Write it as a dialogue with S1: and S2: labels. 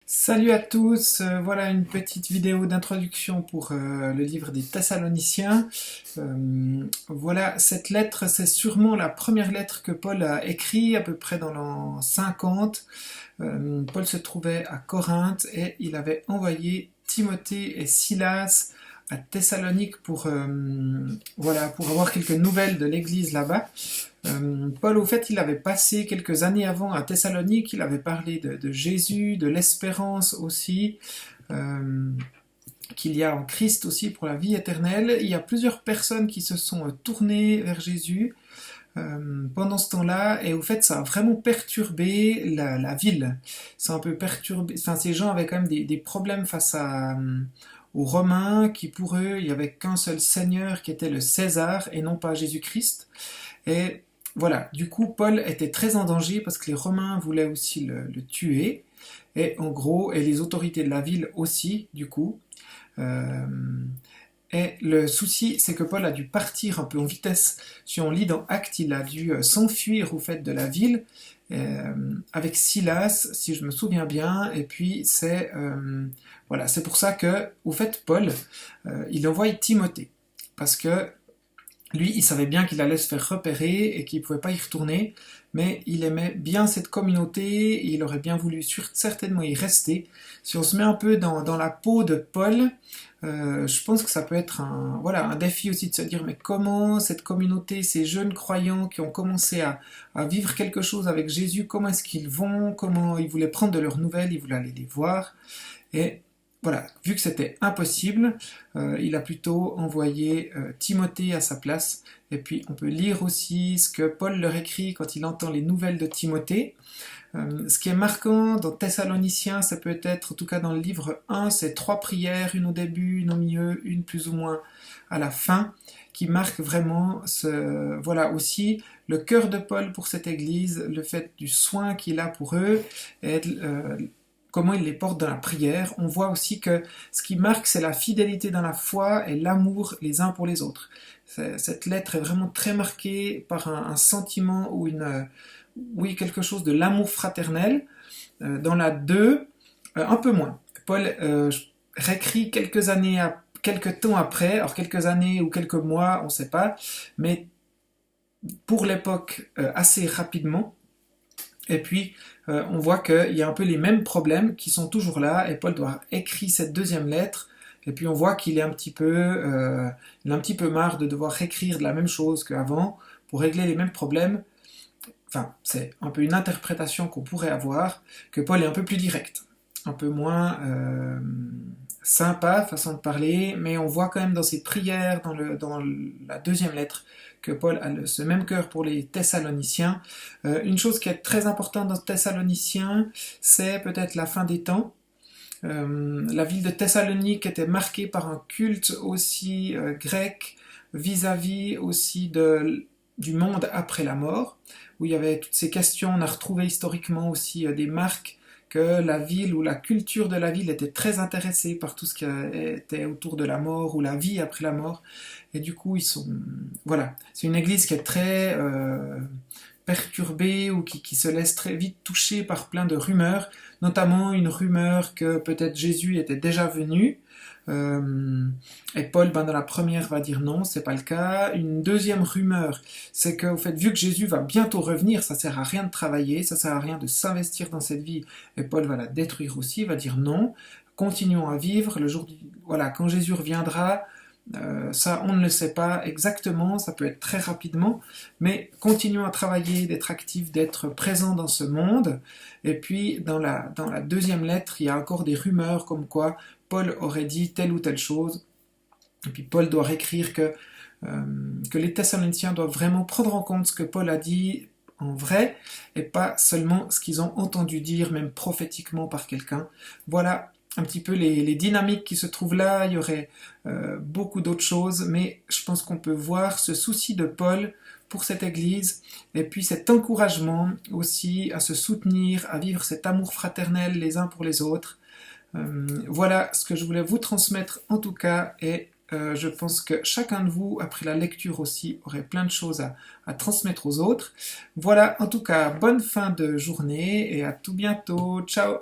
S1: Salut à tous, voilà une petite vidéo d'introduction pour le livre des Thessaloniciens. Voilà, cette lettre, c'est sûrement la première lettre que Paul a écrite, à peu près dans l'an 50. Paul se trouvait à Corinthe et il avait envoyé Timothée et Silas à Thessalonique voilà, pour avoir quelques nouvelles de l'église là-bas. Paul, au fait, il avait passé quelques années avant à Thessalonique, il avait parlé de Jésus, de l'espérance aussi, euh, qu'il y a en Christ aussi pour la vie éternelle. Il y a plusieurs personnes qui se sont tournées vers Jésus pendant ce temps-là, et au fait, ça a vraiment perturbé la ville. Ça a un peu perturbé, enfin, ces gens avaient quand même des problèmes face aux Romains, qui pour eux, il n'y avait qu'un seul Seigneur qui était le César et non pas Jésus-Christ. Et voilà, du coup, Paul était très en danger parce que les Romains voulaient aussi le tuer, et en gros, et les autorités de la ville aussi, du coup. Euh, et le souci, c'est que Paul a dû partir un peu en vitesse. Si on lit dans Actes, il a dû s'enfuir au fait de la ville avec Silas, si je me souviens bien. Et puis voilà, c'est pour ça que, au fait, Paul, il envoie Timothée parce que lui, il savait bien qu'il allait se faire repérer et qu'il ne pouvait pas y retourner, mais il aimait bien cette communauté et il aurait bien voulu certainement y rester. Si on se met un peu dans la peau de Paul, je pense que ça peut être voilà, un défi aussi de se dire mais comment cette communauté, ces jeunes croyants qui ont commencé à vivre quelque chose avec Jésus, comment est-ce qu'ils vont, comment ils voulaient prendre de leurs nouvelles, ils voulaient aller les voir. Et voilà, vu que c'était impossible, il a plutôt envoyé Timothée à sa place. Et puis on peut lire aussi ce que Paul leur écrit quand il entend les nouvelles de Timothée. Ce qui est marquant dans Thessaloniciens, ça peut être, en tout cas dans le livre 1, c'est 3 prières, une au début, une au milieu, une plus ou moins à la fin, qui marquent vraiment voilà aussi le cœur de Paul pour cette église, le fait du soin qu'il a pour eux, et comment il les porte dans la prière. On voit aussi que ce qui marque, c'est la fidélité dans la foi et l'amour les uns pour les autres. Cette lettre est vraiment très marquée par un sentiment ou oui, quelque chose de l'amour fraternel. Dans la 2, un peu moins. Paul réécrit quelques temps après, alors quelques années ou quelques mois, on ne sait pas, mais pour l'époque assez rapidement. Et puis, on voit qu'il y a un peu les mêmes problèmes qui sont toujours là, et Paul doit écrire cette deuxième lettre, et puis on voit qu'il est il a un petit peu marre de devoir écrire de la même chose qu'avant pour régler les mêmes problèmes. Enfin, c'est un peu une interprétation qu'on pourrait avoir, que Paul est un peu plus direct, un peu moins sympa, façon de parler, mais on voit quand même dans ses prières, dans la deuxième lettre, que Paul a ce même cœur pour les Thessaloniciens. Une chose qui est très importante dans Thessaloniciens, c'est peut-être la fin des temps. La ville de Thessalonique était marquée par un culte aussi grec vis-à-vis aussi du monde après la mort, où il y avait toutes ces questions. On a retrouvé historiquement aussi des marques que la ville ou la culture de la ville était très intéressée par tout ce qui était autour de la mort ou la vie après la mort. Et du coup, voilà, c'est une église qui est très perturbée ou qui se laisse très vite toucher par plein de rumeurs, notamment une rumeur que peut-être Jésus était déjà venu. Et Paul, dans la première, va dire non, c'est pas le cas. Une deuxième rumeur, c'est que, au fait, vu que Jésus va bientôt revenir, ça sert à rien de travailler, ça sert à rien de s'investir dans cette vie. Et Paul va la détruire aussi, va dire non, continuons à vivre. Voilà, quand Jésus reviendra, ça, on ne le sait pas exactement, ça peut être très rapidement, mais continuons à travailler, d'être actifs, d'être présents dans ce monde. Et puis, dans la deuxième lettre, il y a encore des rumeurs comme quoi Paul aurait dit telle ou telle chose. Et puis Paul doit écrire que les Thessaloniciens doivent vraiment prendre en compte ce que Paul a dit en vrai, et pas seulement ce qu'ils ont entendu dire, même prophétiquement par quelqu'un. Voilà un petit peu les dynamiques qui se trouvent là. Il y aurait beaucoup d'autres choses, mais je pense qu'on peut voir ce souci de Paul pour cette Église, et puis cet encouragement aussi à se soutenir, à vivre cet amour fraternel les uns pour les autres. Voilà ce que je voulais vous transmettre en tout cas, et je pense que chacun de vous, après la lecture aussi, aurait plein de choses à transmettre aux autres. Voilà, en tout cas, bonne fin de journée et à tout bientôt. Ciao!